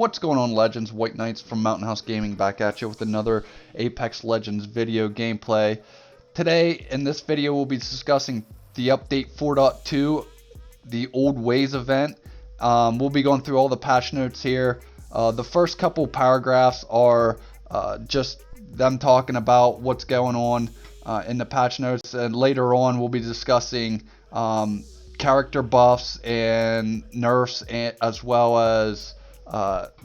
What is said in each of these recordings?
What's going on, Legends? White Knights from Mountain House Gaming back at you with another Apex Legends video gameplay. Today, in this video, we'll be discussing the update 4.2, the Old Ways event. We'll be going through all the patch notes here. The first couple paragraphs are just them talking about what's going on in the patch notes, and later on we'll be discussing character buffs and nerfs, as well as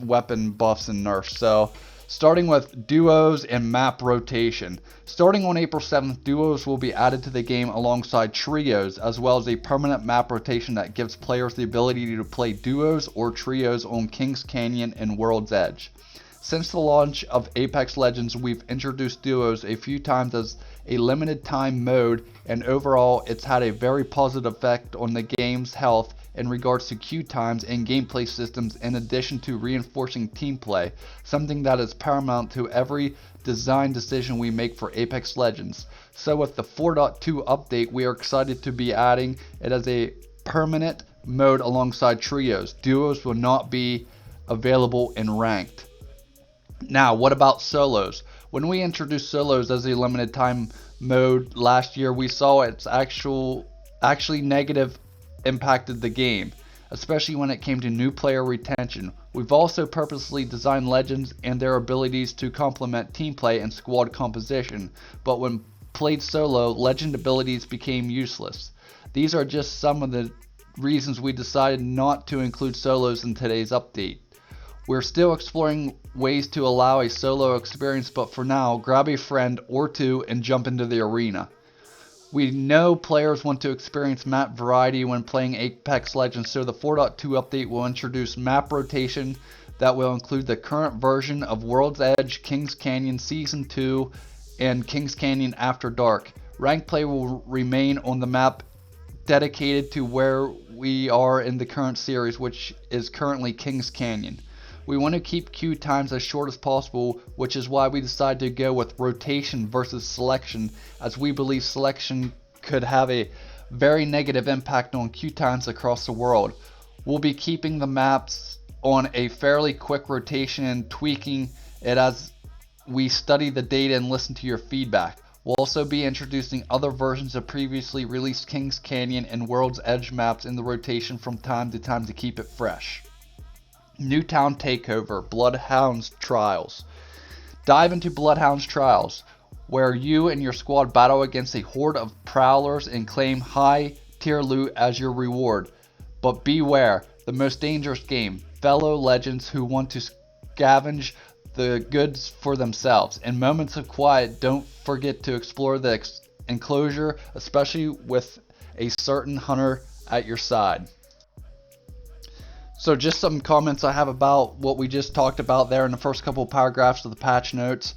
weapon buffs and nerfs. So starting with duos and map rotation. Starting on April 7th, duos will be added to the game alongside trios, as well as a permanent map rotation that gives players the ability to play duos or trios on Kings Canyon and World's Edge. Since the launch of Apex Legends, we've introduced duos a few times as a limited time mode, and overall it's had a very positive effect on the game's health in regards to queue times and gameplay systems, in addition to reinforcing team play, something that is paramount to every design decision we make for Apex Legends. So with the 4.2 update, we are excited to be adding it as a permanent mode alongside trios. Duos will not be available in ranked. Now, what about solos? When we introduced solos as a limited time mode last year, we saw its actually negative impacted the game, especially when it came to new player retention. We've also purposely designed Legends and their abilities to complement team play and squad composition, but when played solo, Legend abilities became useless. These are just some of the reasons we decided not to include solos in today's update. We're still exploring ways to allow a solo experience, but for now, grab a friend or two and jump into the arena. We know players want to experience map variety when playing Apex Legends, so the 4.2 update will introduce map rotation that will include the current version of World's Edge, Kings Canyon Season 2, and Kings Canyon After Dark. Rank play will remain on the map dedicated to where we are in the current series, which is currently Kings Canyon. We want to keep queue times as short as possible, which is why we decided to go with rotation versus selection, as we believe selection could have a very negative impact on queue times across the world. We'll be keeping the maps on a fairly quick rotation and tweaking it as we study the data and listen to your feedback. We'll also be introducing other versions of previously released Kings Canyon and World's Edge maps in the rotation from time to time to keep it fresh. Newtown Takeover, Bloodhounds Trials. Dive into Bloodhounds Trials, where you and your squad battle against a horde of prowlers and claim high tier loot as your reward. But beware, the most dangerous game. Fellow legends who want to scavenge the goods for themselves. In moments of quiet, don't forget to explore the enclosure, especially with a certain hunter at your side. So just some comments I have about what we just talked about there in the first couple of paragraphs of the patch notes.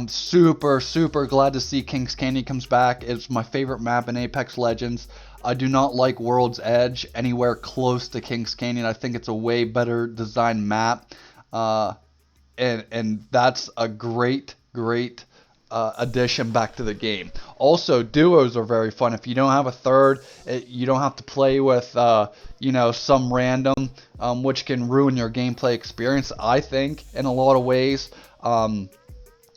Super glad to see Kings Canyon comes back. It's my favorite map in Apex Legends. I do not like World's Edge anywhere close to Kings Canyon. I think it's a way better designed map. And that's a great addition back to the game. Also, duos are very fun. If you don't have a third, you don't have to play with some random, which can ruin your gameplay experience, I think, in a lot of ways.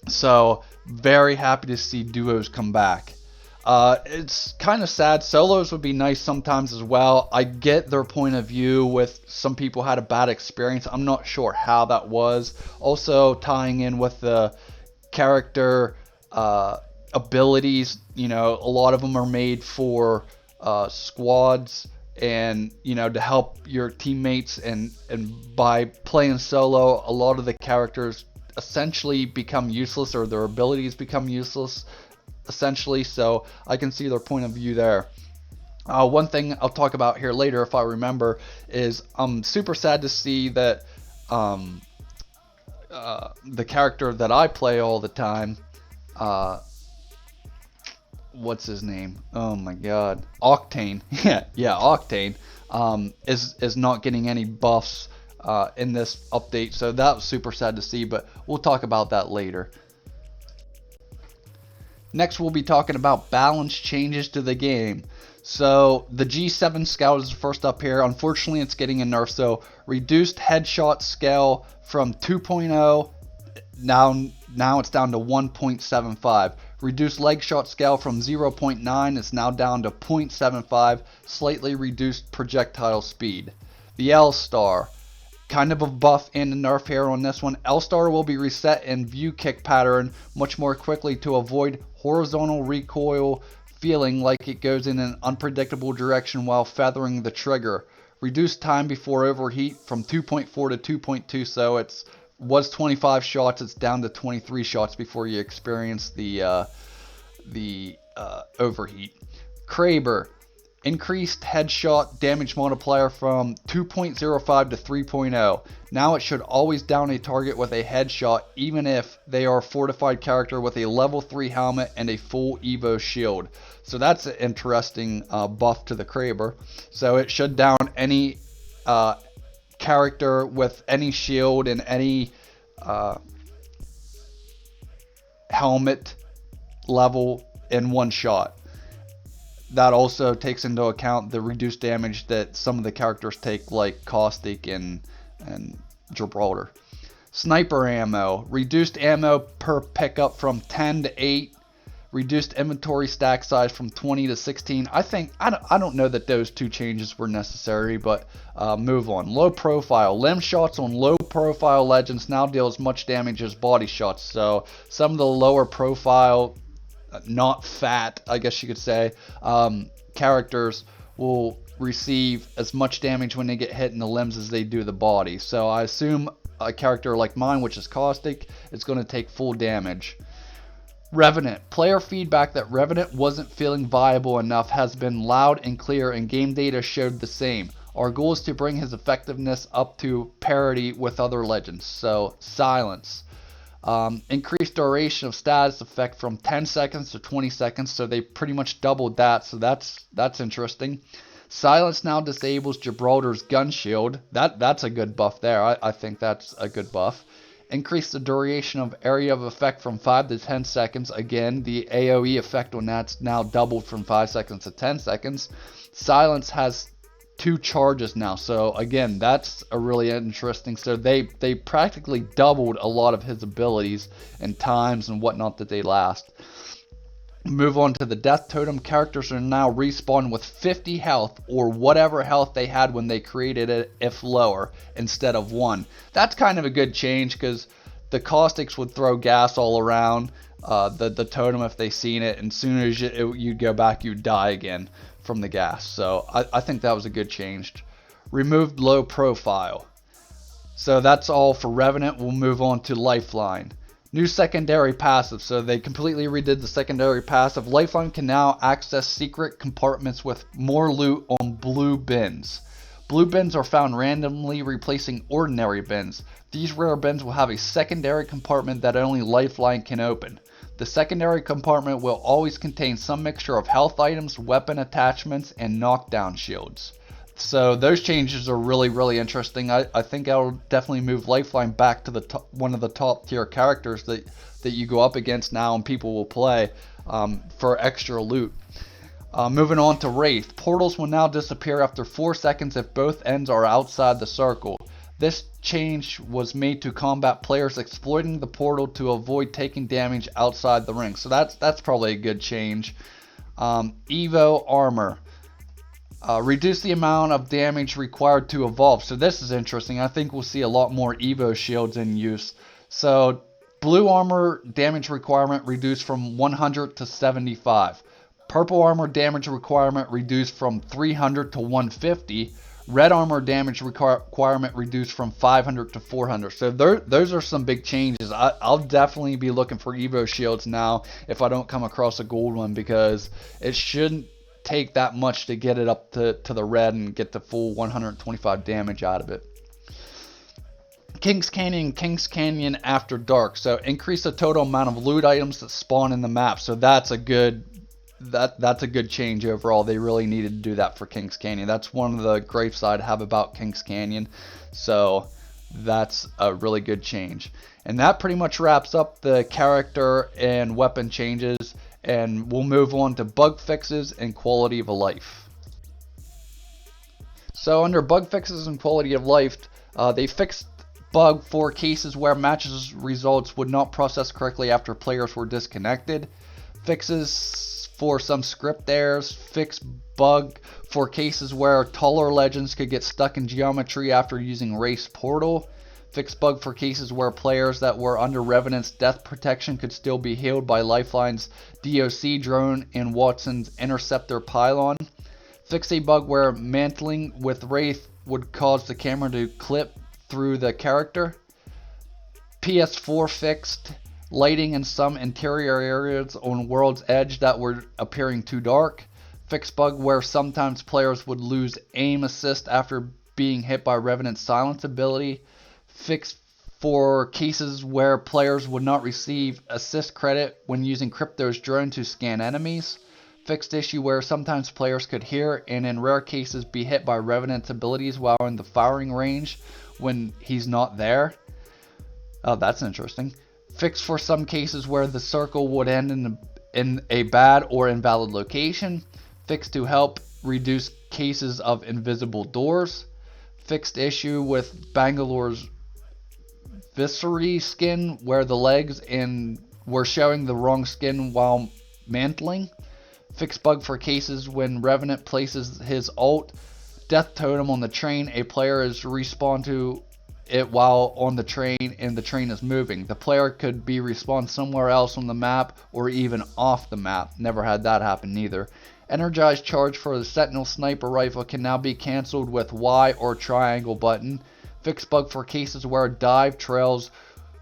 So very happy to see duos come back. It's kind of sad. Solos would be nice sometimes as well. I get their point of view with some people had a bad experience. I'm not sure how that was. Also tying in with the character abilities, a lot of them are made for squads and to help your teammates, and by playing solo, a lot of the characters essentially become useless, or their abilities become useless essentially. So I can see their point of view there. One thing I'll talk about here later if I remember is I'm super sad to see that the character that I play all the time, what's his name? Oh my god, Octane. yeah, Octane is not getting any buffs in this update, so that was super sad to see, but we'll talk about that later. Next, we'll be talking about balance changes to the game. So the G7 Scout is first up here. Unfortunately, it's getting a nerf. So reduced headshot scale from 2.0, now it's down to 1.75. Reduced leg shot scale from 0.9 is now down to 0.75. Slightly reduced projectile speed. The L-Star, kind of a buff and a nerf here on this one. L-Star will be reset in view kick pattern much more quickly to avoid horizontal recoil, feeling like it goes in an unpredictable direction while feathering the trigger. Reduced time before overheat from 2.4 to 2.2, so it was 25 shots, it's down to 23 shots before you experience the overheat. Kraber, increased headshot damage multiplier from 2.05 to 3.0. Now it should always down a target with a headshot, even if they are a fortified character with a level 3 helmet and a full Evo shield. So that's an interesting buff to the Kraber. So it should down any character with any shield and any helmet level in one shot. That also takes into account the reduced damage that some of the characters take, like Caustic and Gibraltar. Sniper ammo, reduced ammo per pickup from 10 to 8. Reduced inventory stack size from 20 to 16. I don't know that those two changes were necessary, but move on. Low profile. Limb shots on low profile legends now deal as much damage as body shots. So some of the lower profile, not fat, I guess you could say, characters will receive as much damage when they get hit in the limbs as they do the body. So I assume a character like mine, which is Caustic, is going to take full damage. Revenant. Player feedback that Revenant wasn't feeling viable enough has been loud and clear, and game data showed the same. Our goal is to bring his effectiveness up to parity with other legends. So, Silence. Increased duration of status effect from 10 seconds to 20 seconds, so they pretty much doubled that, so that's interesting. Silence now disables Gibraltar's gun shield. That's a good buff there. I think that's a good buff. Increase the duration of area of effect from 5 to 10 seconds. Again, the AoE effect on that's now doubled from 5 seconds to 10 seconds. Silence has 2 charges now, so again, that's a really interesting. So they practically doubled a lot of his abilities and times and whatnot that they last. Move on to the death totem. Characters are now respawned with 50 health or whatever health they had when they created it, if lower, instead of 1. That's kind of a good change, because the Caustics would throw gas all around the totem if they seen it, and as soon as you'd go back, you'd die again from the gas. So I think that was a good change. Removed low profile. So that's all for Revenant. We'll move on to Lifeline. New secondary passive. So they completely redid the secondary passive. Lifeline can now access secret compartments with more loot on blue bins. Blue bins are found randomly, replacing ordinary bins. These rare bins will have a secondary compartment that only Lifeline can open. The secondary compartment will always contain some mixture of health items, weapon attachments, and knockdown shields. So those changes are really, really interesting. I think I'll definitely move Lifeline back to the one of the top tier characters that you go up against now and people will play for extra loot. Moving on to Wraith. Portals will now disappear after 4 seconds if both ends are outside the circle. This change was made to combat players exploiting the portal to avoid taking damage outside the ring. So that's probably a good change. Evo Armor. Reduce the amount of damage required to evolve. So this is interesting. I think we'll see a lot more Evo shields in use. So blue armor damage requirement reduced from 100 to 75. Purple armor damage requirement reduced from 300 to 150. Red armor damage requirement reduced from 500 to 400. So those are some big changes. I'll definitely be looking for Evo shields now if I don't come across a gold one, because it shouldn't take that much to get it up to the red and get the full 125 damage out of it. Kings Canyon After Dark. So increase the total amount of loot items that spawn in the map. So that's a good change overall. They really needed to do that for Kings Canyon. That's one of the gripes I'd have about Kings Canyon. So that's a really good change. And that pretty much wraps up the character and weapon changes and we'll move on to bug fixes and quality of life. So under bug fixes and quality of life, they fixed bug for cases where matches results would not process correctly after players were disconnected. Fixes for some script errors. Fixed bug for cases where taller legends could get stuck in geometry after using Race Portal. Fixed bug for cases where players that were under Revenant's death protection could still be healed by Lifeline's DOC drone and Watson's Interceptor pylon. Fix a bug where mantling with Wraith would cause the camera to clip through the character. PS4 fixed lighting in some interior areas on World's Edge that were appearing too dark. Fixed bug where sometimes players would lose aim assist after being hit by Revenant's silence ability. Fixed for cases where players would not receive assist credit when using Crypto's drone to scan enemies. Fixed issue where sometimes players could hear and in rare cases be hit by Revenant's abilities while in the firing range when he's not there. Oh, that's interesting. Fixed for some cases where the circle would end in a bad or invalid location. Fixed to help reduce cases of invisible doors. Fixed issue with Bangalore's Viscery skin where the legs were showing the wrong skin while mantling. Fixed bug for cases when Revenant places his ult death totem on the train, a player is respawned to it while on the train and the train is moving. The player could be respawned somewhere else on the map or even off the map. Never had that happen either. Energized charge for the Sentinel sniper rifle can now be cancelled with Y or triangle button. Fixed bug for cases where dive trails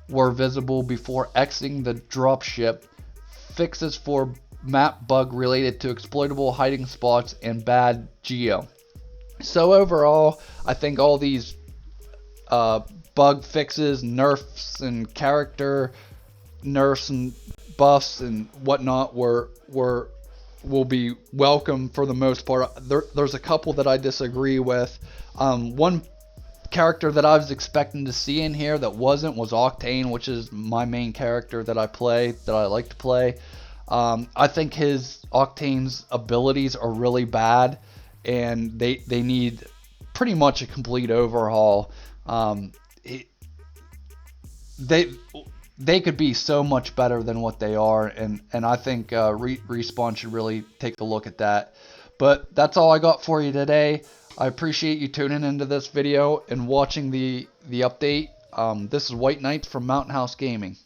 were visible before exiting the dropship. Fixes for map bug related to exploitable hiding spots and bad geo. So overall, I think all these bug fixes, nerfs, and character nerfs and buffs and whatnot will be welcome for the most part. There's a couple that I disagree with. One character that I was expecting to see in here that was Octane, which is my main character that I like to play. I think his Octane's abilities are really bad and they need pretty much a complete overhaul. They could be so much better than what they are, and I think Respawn should really take a look at that. But that's all I got for you today. I appreciate you tuning into this video and watching the update. This is White Knights from Mountain House Gaming.